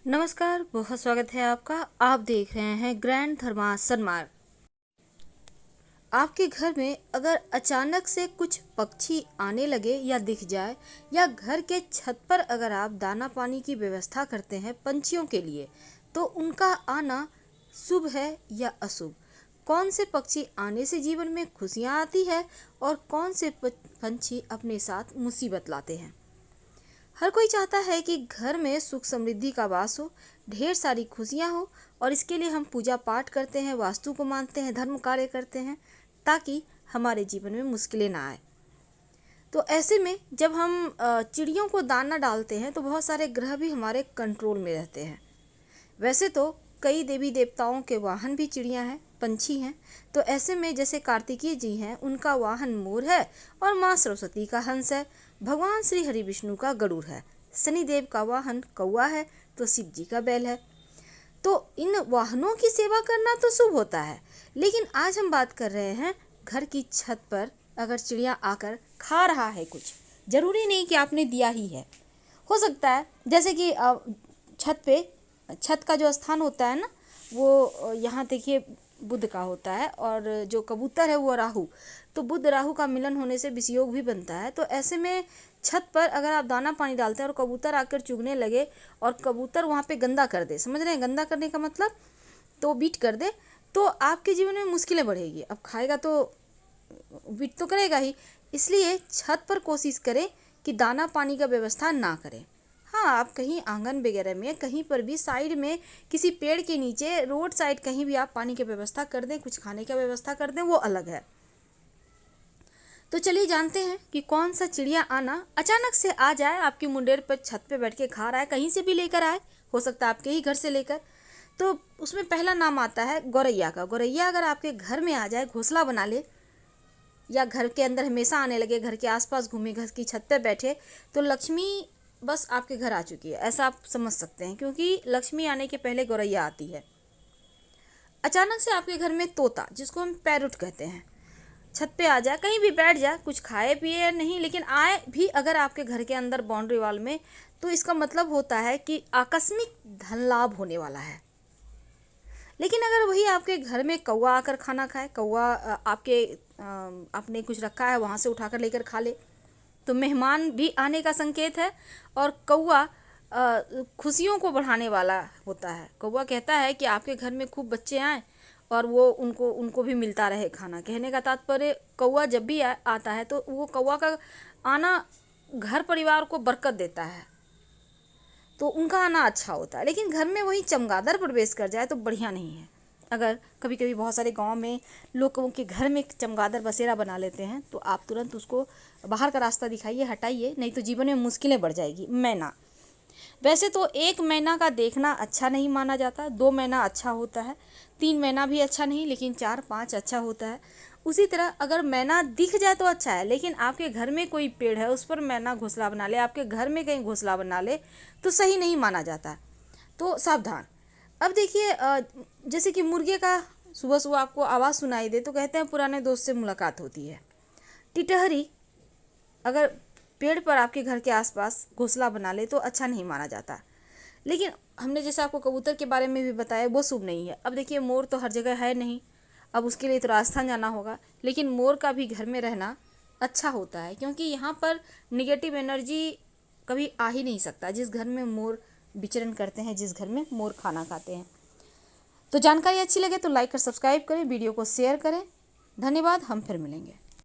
नमस्कार, बहुत स्वागत है आपका। आप देख रहे हैं ग्रैंड धर्मासन मार्ग। आपके घर में अगर अचानक से कुछ पक्षी आने लगे या दिख जाए, या घर के छत पर अगर आप दाना पानी की व्यवस्था करते हैं पंछियों के लिए, तो उनका आना शुभ है या अशुभ? कौन से पक्षी आने से जीवन में खुशियाँ आती है और कौन से पंछी अपने साथ मुसीबत लाते हैं? हर कोई चाहता है कि घर में सुख समृद्धि का वास हो, ढेर सारी खुशियां हो, और इसके लिए हम पूजा पाठ करते हैं, वास्तु को मानते हैं, धर्म कार्य करते हैं, ताकि हमारे जीवन में मुश्किलें ना आए। तो ऐसे में जब हम चिड़ियों को दाना डालते हैं तो बहुत सारे ग्रह भी हमारे कंट्रोल में रहते हैं। वैसे तो कई देवी देवताओं के वाहन भी चिड़ियां हैं, पंछी हैं। तो ऐसे में जैसे कार्तिकेय जी हैं, उनका वाहन मोर है, और माँ सरस्वती का हंस है। भगवान श्री हरि विष्णु का गरुड़ है। शनिदेव का वाहन कौआ है, तो शिव जी का बैल है। तो इन वाहनों की सेवा करना तो शुभ होता है, लेकिन आज हम बात कर रहे हैं घर की छत पर अगर चिड़िया आकर खा रहा है कुछ, जरूरी नहीं कि आपने दिया ही है। हो सकता है जैसे कि छत का जो स्थान होता है ना, वो यहाँ देखिए बुध का होता है, और जो कबूतर है वो राहु। तो बुध राहु का मिलन होने से विषयोग भी बनता है। तो ऐसे में छत पर अगर आप दाना पानी डालते हैं और कबूतर आकर चुगने लगे, और कबूतर वहाँ पे गंदा कर दे, समझ रहे हैं गंदा करने का मतलब, तो बीट कर दे, तो आपके जीवन में मुश्किलें बढ़ेगी। अब खाएगा तो बीट तो करेगा ही। इसलिए छत पर कोशिश करें कि दाना पानी का व्यवस्था ना करें। हाँ, आप कहीं आंगन वगैरह में कहीं पर भी साइड में किसी पेड़ के नीचे, रोड साइड कहीं भी आप पानी की व्यवस्था कर दें, कुछ खाने का व्यवस्था कर दें, वो अलग है। तो चलिए जानते हैं कि कौन सा चिड़िया आना अचानक से आ जाए, आपकी मुंडेर पर छत पे बैठ के खा रहा है, कहीं से भी लेकर आए, हो सकता है आपके ही घर से लेकर। तो उसमें पहला नाम आता है गौरैया का। गौरैया अगर आपके घर में आ जाए, घोंसला बना ले, या घर के अंदर हमेशा आने लगे, घर के आसपास घूमे, घर की छत पे बैठे, तो लक्ष्मी बस आपके घर आ चुकी है, ऐसा आप समझ सकते हैं। क्योंकि लक्ष्मी आने के पहले गौरैया आती है। अचानक से आपके घर में तोता, जिसको हम पैरोट कहते हैं, छत पे आ जाए, कहीं भी बैठ जाए, कुछ खाए पिए या नहीं, लेकिन आए भी अगर आपके घर के अंदर बाउंड्री वॉल में, तो इसका मतलब होता है कि आकस्मिक धन लाभ होने वाला है। लेकिन अगर वही आपके घर में कौवा आकर खाना खाए, कौवा आपने कुछ रखा है वहाँ से उठाकर लेकर खा ले, तो मेहमान भी आने का संकेत है। और कौवा खुशियों को बढ़ाने वाला होता है। कौवा कहता है कि आपके घर में खूब बच्चे आए और वो उनको भी मिलता रहे खाना। कहने का तात्पर्य, कौवा जब भी आता है तो वो कौवा का आना घर परिवार को बरकत देता है, तो उनका आना अच्छा होता है। लेकिन घर में वही चमगादड़ प्रवेश कर जाए तो बढ़िया नहीं है। अगर कभी कभी बहुत सारे गांव में लोगों के घर में चमगादड़ बसेरा बना लेते हैं, तो आप तुरंत उसको बाहर का रास्ता दिखाइए, हटाइए, नहीं तो जीवन में मुश्किलें बढ़ जाएगी। मैना, वैसे तो 1 महीना का देखना अच्छा नहीं माना जाता, 2 महीना अच्छा होता है, 3 महीना भी अच्छा नहीं, लेकिन 4-5 अच्छा होता है। उसी तरह अगर मैना दिख जाए तो अच्छा है, लेकिन आपके घर में कोई पेड़ है उस पर मैना घोंसला बना ले, आपके घर में कहीं घोंसला बना ले, तो सही नहीं माना जाता। तो सावधान। अब देखिए, जैसे कि मुर्गे का सुबह सुबह आपको आवाज़ सुनाई दे तो कहते हैं पुराने दोस्त से मुलाकात होती है। टिटहरी अगर पेड़ पर आपके घर के आसपास घोंसला बना ले तो अच्छा नहीं माना जाता। लेकिन हमने जैसे आपको कबूतर के बारे में भी बताया, वो शुभ नहीं है। अब देखिए, मोर तो हर जगह है नहीं, अब उसके लिए तो राजस्थान जाना होगा। लेकिन मोर का भी घर में रहना अच्छा होता है, क्योंकि यहाँ पर निगेटिव एनर्जी कभी आ ही नहीं सकता। जिस घर में मोर विचरण करते हैं, जिस घर में मोर खाना खाते हैं। तो जानकारी अच्छी लगे तो लाइक और सब्सक्राइब करें, वीडियो को शेयर करें। धन्यवाद, हम फिर मिलेंगे।